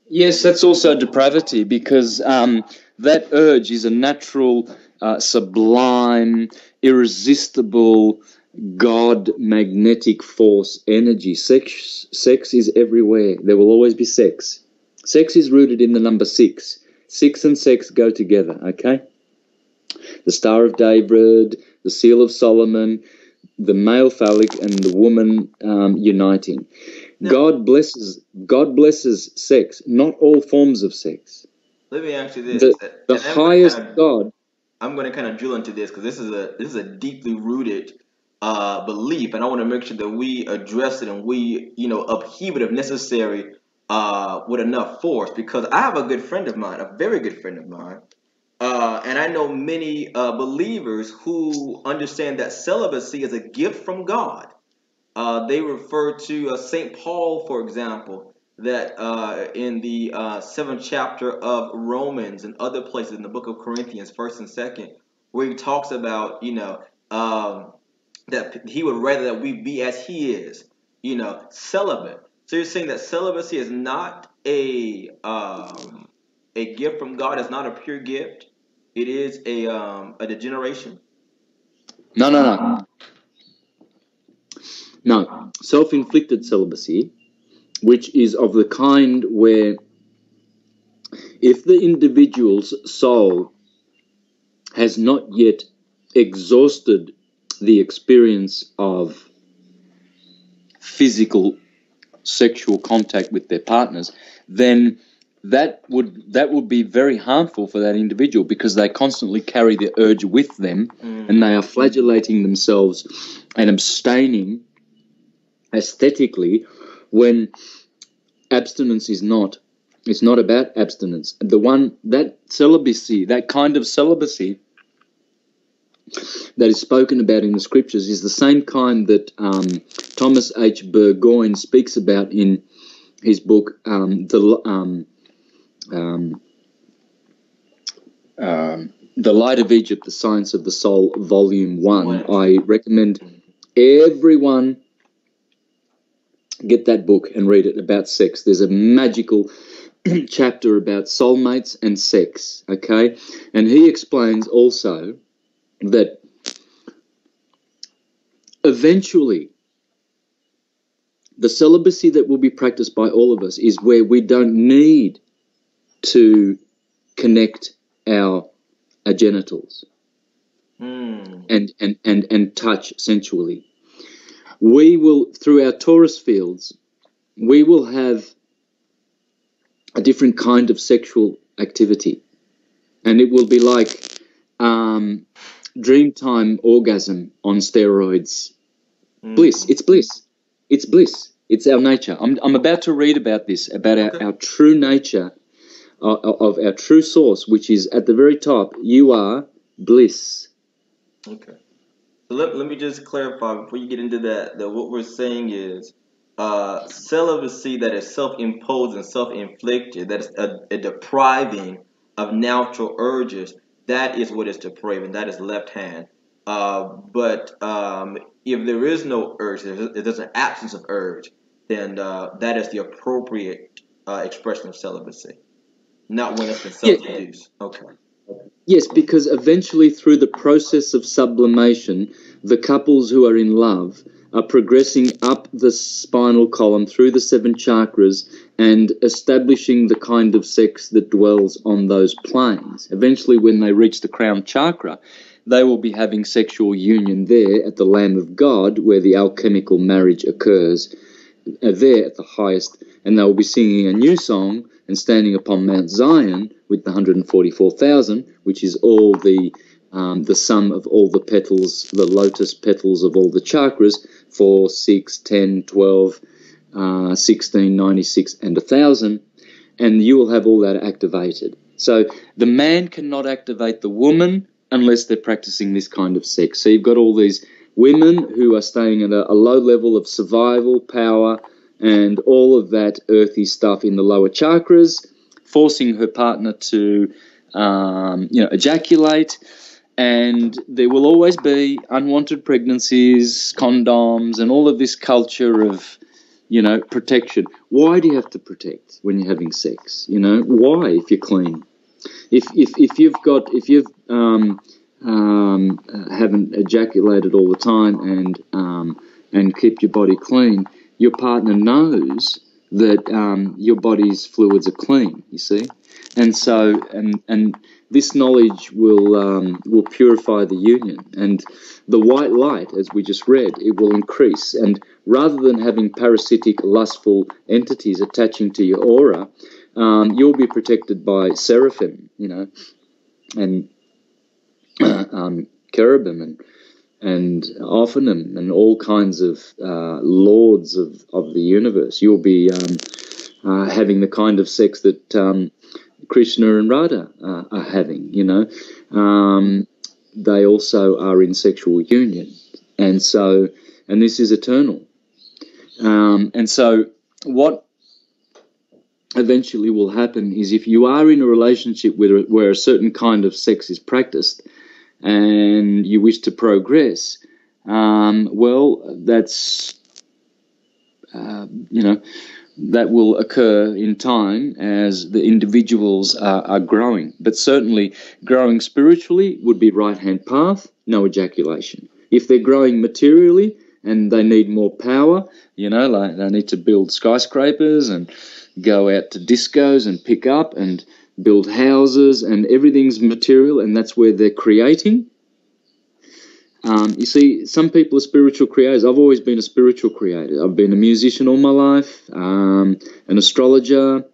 Yes, that's also depravity, because that urge is a natural, sublime, irresistible, God magnetic force energy. Sex is everywhere. There will always be sex. Sex is rooted in the number 6. 6 and sex go together, okay? The Star of David, the Seal of Solomon, the male phallic and the woman uniting. Now, God blesses sex, not all forms of sex. Let me ask you this: the highest God. I'm going to kind of drill into this because this is a deeply rooted belief, and I want to make sure that we address it and we upheave it if necessary with enough force. Because I have a good friend of mine, a very good friend of mine, and I know many believers who understand that celibacy is a gift from God. They refer to St. Paul, for example, that in the 7th chapter of Romans and other places in the book of Corinthians, 1st and 2nd, where he talks about, that he would rather that we be as he is, celibate. So you're saying that celibacy is not a gift from God. It's not a pure gift. It is a degeneration. No. Self-inflicted celibacy, which is of the kind where if the individual's soul has not yet exhausted the experience of physical sexual contact with their partners, then that would be very harmful for that individual, because they constantly carry the urge with them, and they are flagellating themselves and abstaining aesthetically, when abstinence is not. It's not about abstinence. That kind of celibacy that is spoken about in the scriptures is the same kind that Thomas H. Burgoyne speaks about in his book, The Light of Egypt, The Science of the Soul, Volume 1. I recommend everyone get that book and read it, about sex. There's a magical chapter about soulmates and sex, okay? And he explains also that eventually the celibacy that will be practiced by all of us is where we don't need to connect our genitals and touch sensually. We will, through our Taurus fields, we will have a different kind of sexual activity, and it will be like dreamtime orgasm on steroids. Bliss. It's bliss. It's bliss. It's our nature. I'm about to read about this, about our true nature, of our true source, which is at the very top. You are bliss. Okay. So let me just clarify before you get into that what we're saying is celibacy that is self-imposed and self-inflicted, that is a depriving of natural urges, that is what is depraving, that is left hand. But if there is no urge, if there's an absence of urge, then that is the appropriate expression of celibacy, not when it's been self-induced. Okay. Yes, because eventually through the process of sublimation, the couples who are in love are progressing up the spinal column through the 7 chakras and establishing the kind of sex that dwells on those planes. Eventually, when they reach the crown chakra, they will be having sexual union there at the Lamb of God, where the alchemical marriage occurs, there at the highest, and they will be singing a new song and standing upon Mount Zion with the 144,000, which is all the sum of all the petals, the lotus petals of all the chakras, 4, 6, 10, 12, 16, 96, and 1,000, and you will have all that activated. So the man cannot activate the woman unless they're practicing this kind of sex. So you've got all these women who are staying at a low level of survival, power, and all of that earthy stuff in the lower chakras, forcing her partner to, ejaculate. And there will always be unwanted pregnancies, condoms, and all of this culture of You know, protection. Why do you have to protect when you're having sex? You know, why if you're clean? If you've haven't ejaculated all the time and keep your body clean, your partner knows that your body's fluids are clean. You see, and so and this knowledge will purify the union, and the white light, as we just read, it will increase. And rather than having parasitic, lustful entities attaching to your aura, you'll be protected by seraphim, you know, and cherubim and Ophanim and all kinds of lords of the universe. You'll be having the kind of sex that Krishna and Radha are having, you know. They also are in sexual union. And this is eternal. And so what eventually will happen is, if you are in a relationship where a certain kind of sex is practiced and you wish to progress, well, that's, you know, that will occur in time as the individuals are growing. But certainly growing spiritually would be right-hand path, no ejaculation. If they're growing materially and they need more power, you know, like they need to build skyscrapers and go out to discos and pick up and build houses and everything's material, and that's where they're creating. You see, some people are spiritual creators. I've always been a spiritual creator. I've been a musician all my life, an astrologer.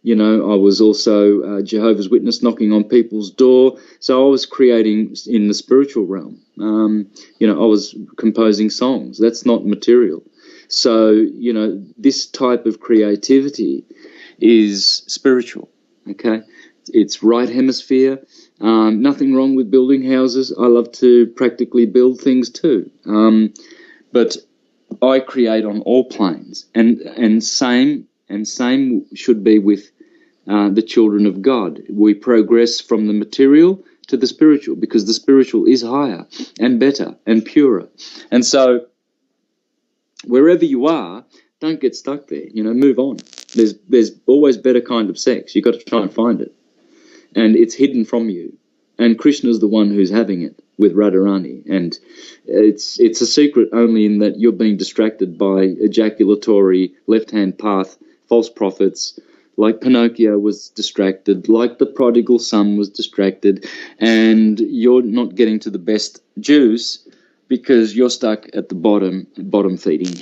You know, I was also a Jehovah's Witness knocking on people's door. So I was creating in the spiritual realm. You know, I was composing songs. That's not material. So, you know, this type of creativity is spiritual, okay? It's right hemisphere. Nothing wrong with building houses. I love to practically build things too. But I create on all planes, and same should be with the children of God. We progress from the material to the spiritual, because the spiritual is higher and better and purer. And so wherever you are, don't get stuck there. You know, move on. There's always better kind of sex. You've got to try and find it. And it's hidden from you. And Krishna's the one who's having it with Radharani. And it's a secret only in that you're being distracted by ejaculatory left-hand path, false prophets, like Pinocchio was distracted, like the prodigal son was distracted, and you're not getting to the best juice because you're stuck at the bottom feeding.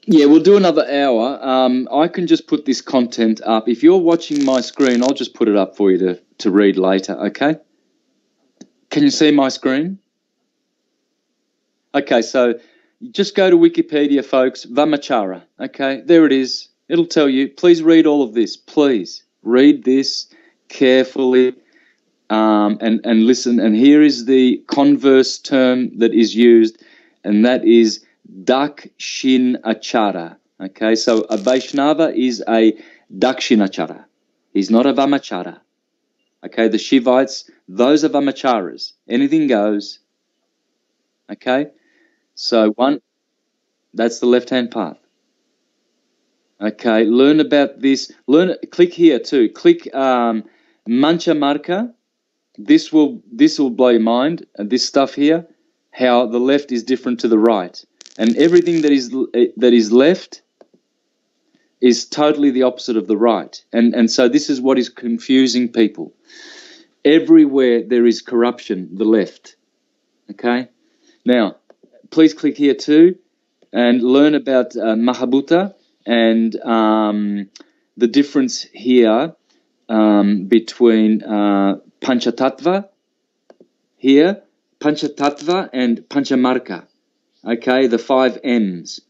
Yeah, we'll do another hour. I can just put this content up. If you're watching my screen, I'll just put it up for you to read later, okay? Can you see my screen? Okay, so just go to Wikipedia, folks, Vamachara, okay? There it is. It'll tell you. Please read all of this. Please read this carefully and listen. And here is the converse term that is used, and that is Dakshinachara. Okay, so a Vaishnava is a Dakshinachara. He's not a Vamachara. Okay, the Shivites, those are Vamacharas. Anything goes. Okay, so that's the left-hand path. Okay, learn about this. Click here too. Click Manchamarka. This will blow your mind. This stuff here, how the left is different to the right. And everything that is left is totally the opposite of the right. And so this is what is confusing people. Everywhere there is corruption, the left. Okay? Now, please click here too and learn about Mahabhuta and the difference here between Panchatattva here, Panchatattva and Panchamarka. Okay, the 5 M's.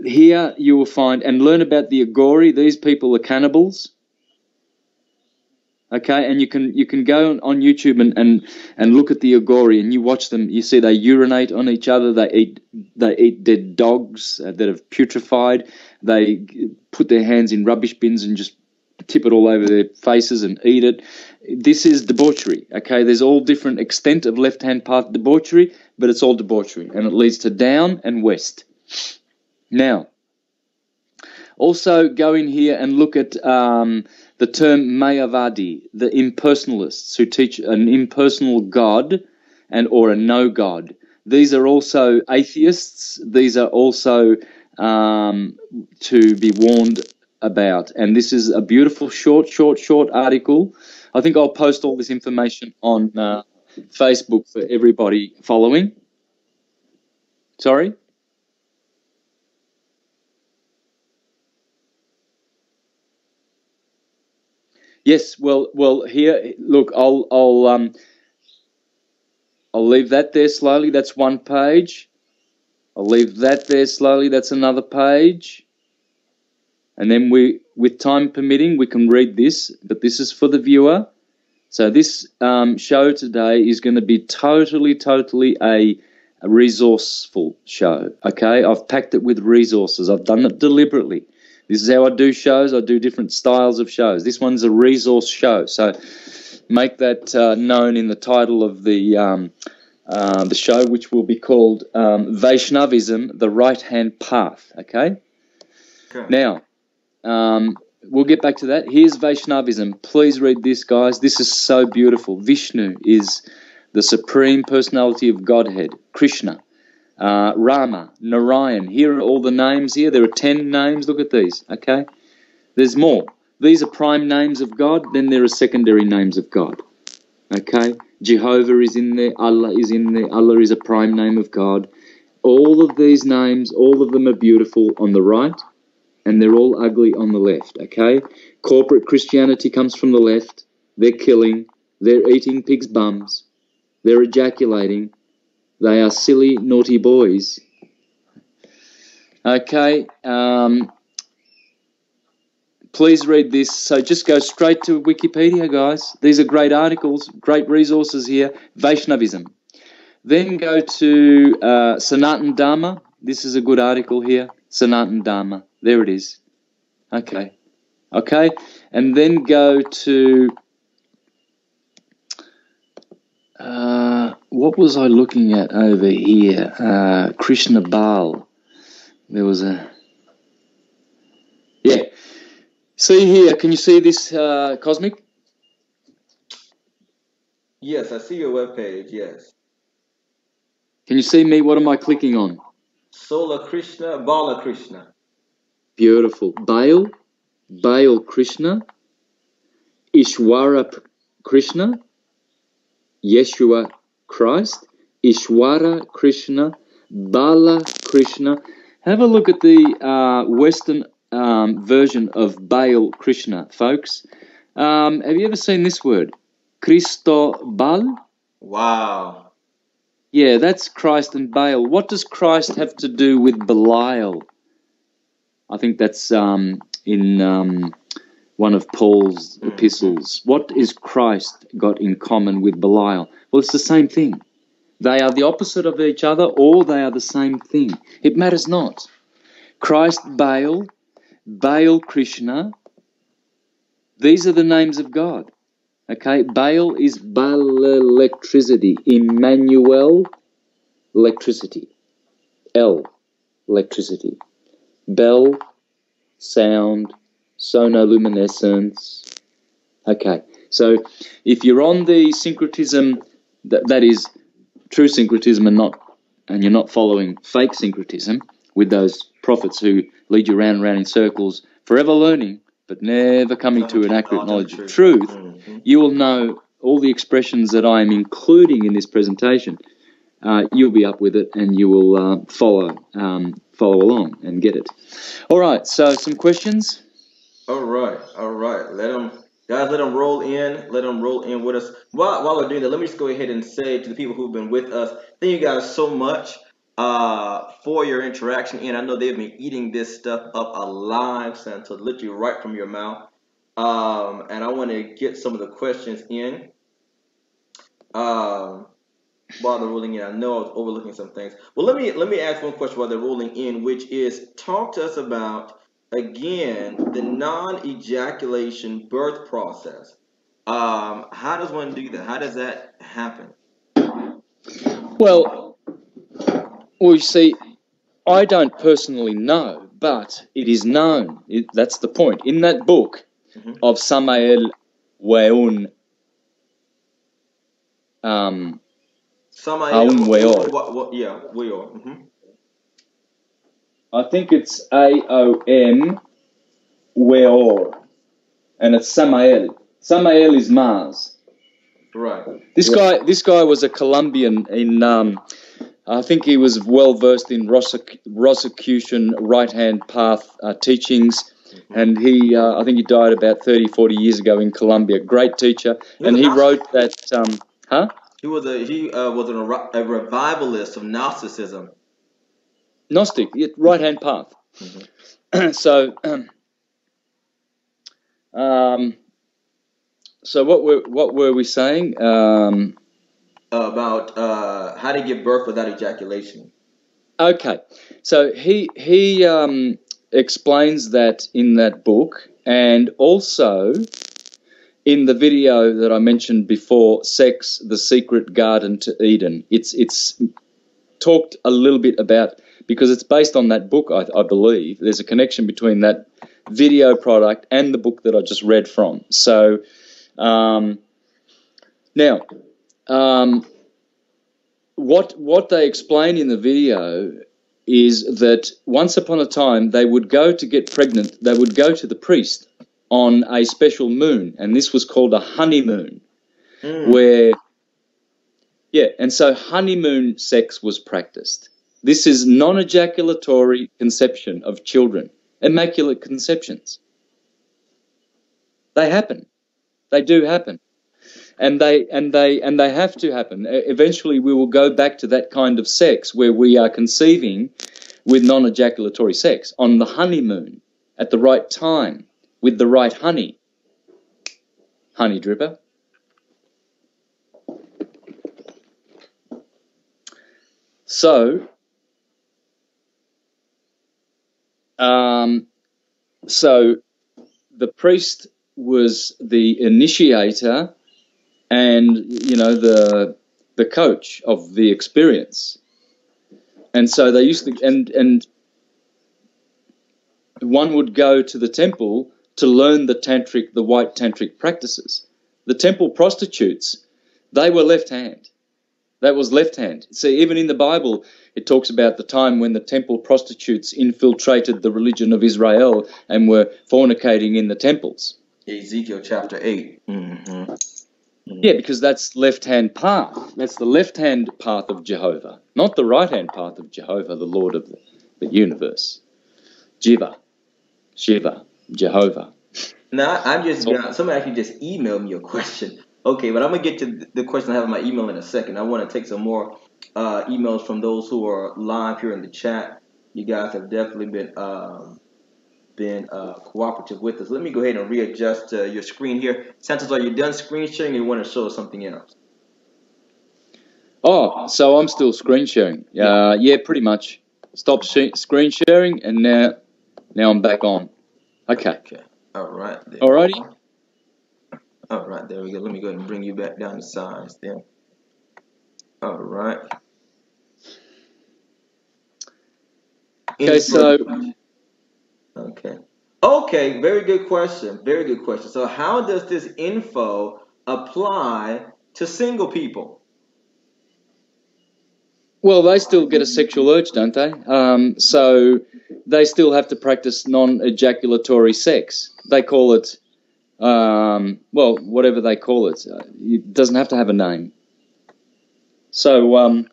Here you will find and learn about the Agori. These people are cannibals. Okay, and you can go on YouTube and look at the Agori, and you watch them. You see they urinate on each other. They eat dead dogs that have putrefied. They put their hands in rubbish bins and just tip it all over their faces and eat it. This is debauchery. Okay, there's all different extent of left-hand path debauchery, but it's all debauchery, and it leads to down and west. Now, also go in here and look at the term Mayavadi, the impersonalists who teach an impersonal God or a no God. These are also atheists. These are also to be warned about. And this is a beautiful short article. I think I'll post all this information on Facebook for everybody following. Sorry? Yes, well. Here, look, I'll leave that there slowly. That's one page. I'll leave that there slowly. That's another page. And then with time permitting, we can read this. But this is for the viewer. So this show today is going to be totally a resourceful show. Okay, I've packed it with resources. I've done it deliberately. This is how I do shows. I do different styles of shows. This one's a resource show. So make that known in the title of the show, which will be called Vaishnavism, the Right-Hand Path. Okay? Now, we'll get back to that. Here's Vaishnavism. Please read this, guys. This is so beautiful. Vishnu is the supreme personality of Godhead. Krishna. Rama, Narayan. Here are all the names here. There are 10 names. Look at these, okay? There's more. These are prime names of God. Then there are secondary names of God, okay? Jehovah is in there. Allah is in there. Allah is a prime name of God. All of these names, all of them are beautiful on the right, and they're all ugly on the left, okay? Corporate Christianity comes from the left. They're killing. They're eating pigs' bums. They're ejaculating. They are silly, naughty boys. Okay, please read this. So just go straight to Wikipedia, guys. These are great articles, great resources here. Vaishnavism. Then go to Sanatan Dharma. This is a good article here. Sanatan Dharma. There it is. Okay. And then go to... what was I looking at over here? Krishna Baal. There was a... Yeah. See here, can you see this, Cosmic? Yes, I see your webpage, yes. Can you see me? What am I clicking on? Sola Krishna, Bala Krishna. Beautiful. Baal Krishna, Ishwara Krishna, Yeshua Christ, Ishwara Krishna, Bala Krishna. Have a look at the Western version of Baal Krishna, folks. Have you ever seen this word? Christobal? Wow. Yeah, that's Christ and Baal. What does Christ have to do with Belial? I think that's in one of Paul's epistles. What is Christ got in common with Belial? Well, it's the same thing. They are the opposite of each other, or they are the same thing. It matters not. Christ, Baal Krishna, these are the names of God. Okay, Baal is Baal electricity, Emmanuel electricity, El electricity, Bell sound, sonoluminescence. Okay, so if you're on the syncretism, that is true syncretism, and you're not following fake syncretism with those prophets who lead you round and round in circles, forever learning, but never coming to an accurate knowledge of truth, you will know all the expressions that I am including in this presentation. You'll be up with it, and you will follow along and get it. All right, so some questions? All right. Let them roll in. Let them roll in with us. While we're doing that, let me just go ahead and say to the people who've been with us, thank you guys so much for your interaction. And I know they've been eating this stuff up alive, Santos, literally right from your mouth. and I want to get some of the questions in while they're rolling in. I know I was overlooking some things. Well, let me ask one question while they're rolling in, which is talk to us about again the non-ejaculation birth process. How does one do that? How does that happen? Well, you see, I don't personally know, but it is known. That's the point. In that book of Samael Weun, Samael, Aun Weor. yeah, Weor. I think it's Aom Weor, and it's Samael. Samael is Mars. Right. This guy was a Colombian in. I think he was well versed in Rosicrucian right-hand path teachings, and I think he died about 30, 40 years ago in Colombia. Great teacher, and he wrote that. He was a revivalist of Gnosticism. Gnostic, right-hand path. So, so what were we saying? About how to give birth without ejaculation. Okay, so he explains that in that book, and also in the video that I mentioned before, Sex, the Secret Garden to Eden. It's talked a little bit about, because it's based on that book, I believe. There's a connection between that video product and the book that I just read from. So now, what they explain in the video is that once upon a time they would go to get pregnant, they would go to the priest on a special moon, and this was called a honeymoon, and so honeymoon sex was practiced. This is non-ejaculatory conception of children, immaculate conceptions. They happen. They do happen. And they have to happen. Eventually we will go back to that kind of sex where we are conceiving with non-ejaculatory sex on the honeymoon at the right time with the right honey. Honey dripper. So the priest was the initiator and, the coach of the experience. And so they used to, and one would go to the temple to learn the white tantric practices. The temple prostitutes, they were left hand. That was left hand. See, even in the Bible, it talks about the time when the temple prostitutes infiltrated the religion of Israel and were fornicating in the temples. Ezekiel chapter 8. Yeah, because that's left-hand path. That's the left-hand path of Jehovah, not the right-hand path of Jehovah, the Lord of the universe. Jiva, Shiva, Jehovah. Now, somebody actually just emailed me a question. Okay, but I'm going to get to the question I have in my email in a second. I want to take some more emails from those who are live here in the chat. You guys have definitely been cooperative with us. Let me go ahead and readjust your screen here. Santos, are you done screen sharing or you want to show us something else? Oh, so I'm still screen sharing. Yeah, pretty much. Stop screen sharing, and now I'm back on. Okay. All right. Alrighty. All right, there we go. Let me go ahead and bring you back down to size then. All right. Okay, so... Okay, very good question. Very good question. So how does this info apply to single people? Well, they still get a sexual urge, don't they? So they still have to practice non-ejaculatory sex. They call it, whatever they call it. It doesn't have to have a name. So,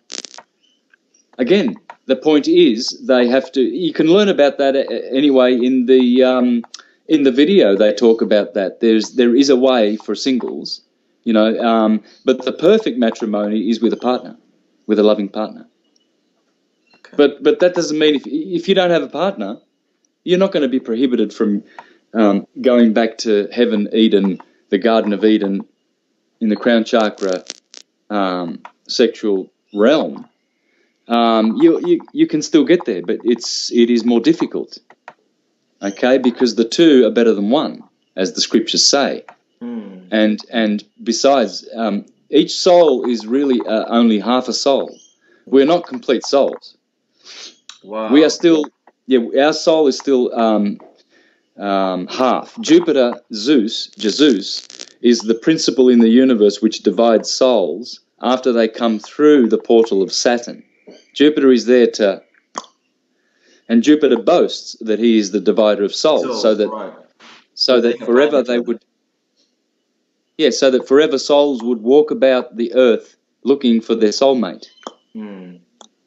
again, the point is they have to. You can learn about that anyway in the video. They talk about that. There is a way for singles, but the perfect matrimony is with a partner, with a loving partner. Okay. But that doesn't mean if you don't have a partner, you're not going to be prohibited from going back to heaven, Eden, the Garden of Eden, in the crown chakra sexual realm, you can still get there, but it is more difficult, okay, because the two are better than one, as the scriptures say. And besides, each soul is really only half a soul. We're not complete souls. Wow. We are still, our soul is still half. Jupiter, Jesus, is the principle in the universe which divides souls after they come through the portal of Saturn. Jupiter is there to, and Jupiter boasts that he is the divider of souls, so that forever they would, so that forever souls would walk about the earth looking for their soulmate. I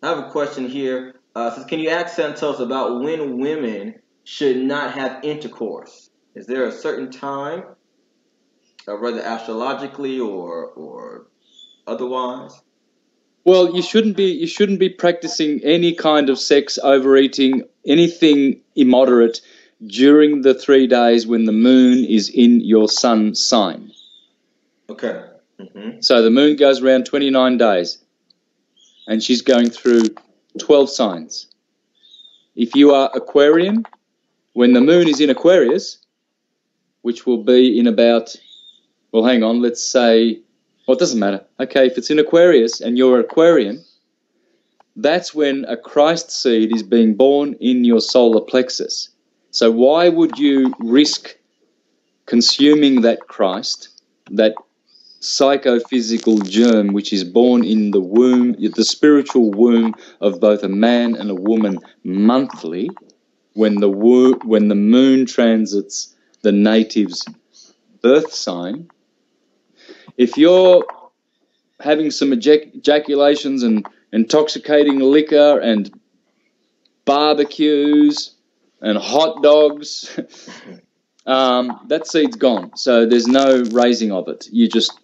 have a question here. Says, can you ask Santos about when women should not have intercourse? Is there a certain time, whether astrologically or otherwise? Well, you shouldn't be practicing any kind of sex, overeating, anything immoderate during the 3 days when the moon is in your sun sign. Okay. So the moon goes around 29 days, and she's going through 12 signs. If you are Aquarian, when the moon is in Aquarius, which will be in about, well, hang on, let's say, well, it doesn't matter. Okay, if it's in Aquarius and you're Aquarian, that's when a Christ seed is being born in your solar plexus. So why would you risk consuming that Christ, that psychophysical germ which is born in the womb, the spiritual womb of both a man and a woman monthly, when the moon transits the native's birth sign? If you're having some ejaculations and intoxicating liquor and barbecues and hot dogs, that seed's gone. So there's no raising of it. You just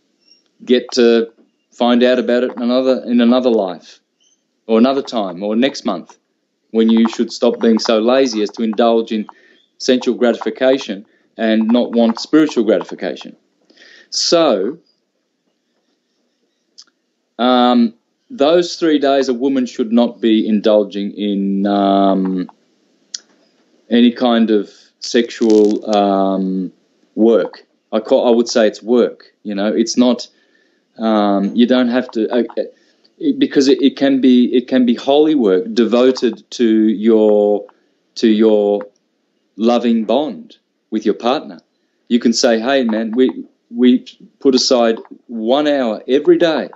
get to find out about it in another life, or another time, or next month, when you should stop being so lazy as to indulge in sensual gratification and not want spiritual gratification. So those 3 days a woman should not be indulging in any kind of sexual work. I would say it's work. It's not. You don't have to, because it can be holy work devoted to your loving bond with your partner. You can say, hey man, we put aside 1 hour every day,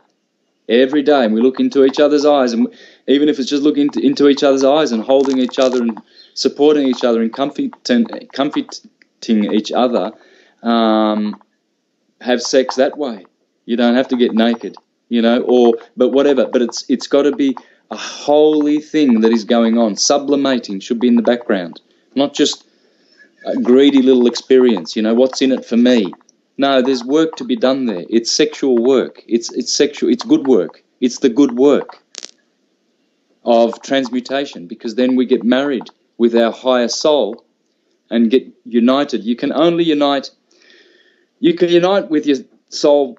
and we look into each other's eyes, and even if it's just looking into each other's eyes and holding each other and supporting each other and comforting each other, have sex that way. You don't have to get naked, but whatever. But it's got to be a holy thing that is going on. Sublimating should be in the background, not just a greedy little experience. What's in it for me? No, there's work to be done there. It's sexual work. It's sexual. It's good work. It's the good work of transmutation, because then we get married with our higher soul and get united. You can only unite. You can unite with your soul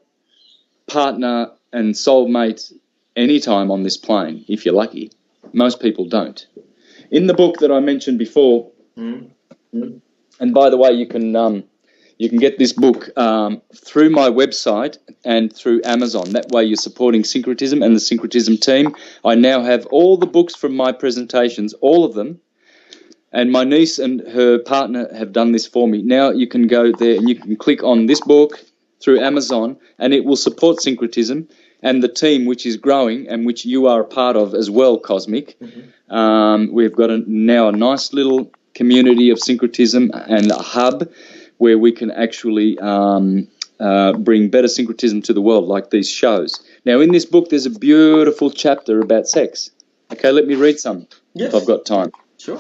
partner and soulmate anytime on this plane, if you're lucky. Most people don't. In the book that I mentioned before, and by the way, you can get this book through my website and through Amazon. That way you're supporting Syncretism and the Syncretism team. I now have all the books from my presentations, all of them, and my niece and her partner have done this for me. Now you can go there and you can click on this book through Amazon, and it will support Syncretism and the team, which is growing and which you are a part of as well, Cosmic. We've got now a nice little community of Syncretism and a hub where we can actually bring better syncretism to the world, like these shows. Now, in this book, there's a beautiful chapter about sex. Okay, let me read some, if I've got time. Sure.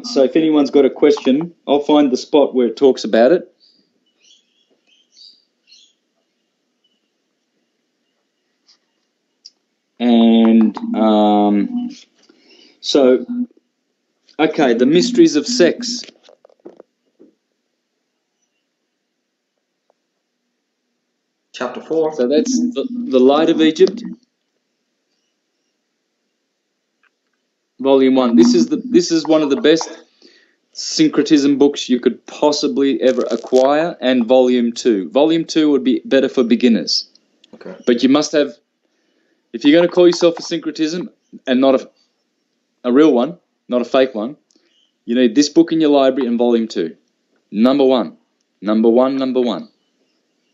So if anyone's got a question, I'll find the spot where it talks about it. And so, okay, the mysteries of sex. Chapter 4. So that's the Light of Egypt, Volume 1. This is one of the best syncretism books you could possibly ever acquire, and Volume 2. Volume 2 would be better for beginners. Okay. But you must have, if you're going to call yourself a syncretism and not a real one, not a fake one, you need this book in your library and Volume 2. Number one.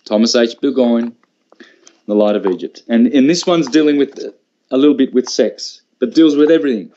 Thomas H. Burgoyne, The Light of Egypt. And this one's dealing with a little bit with sex, but deals with everything.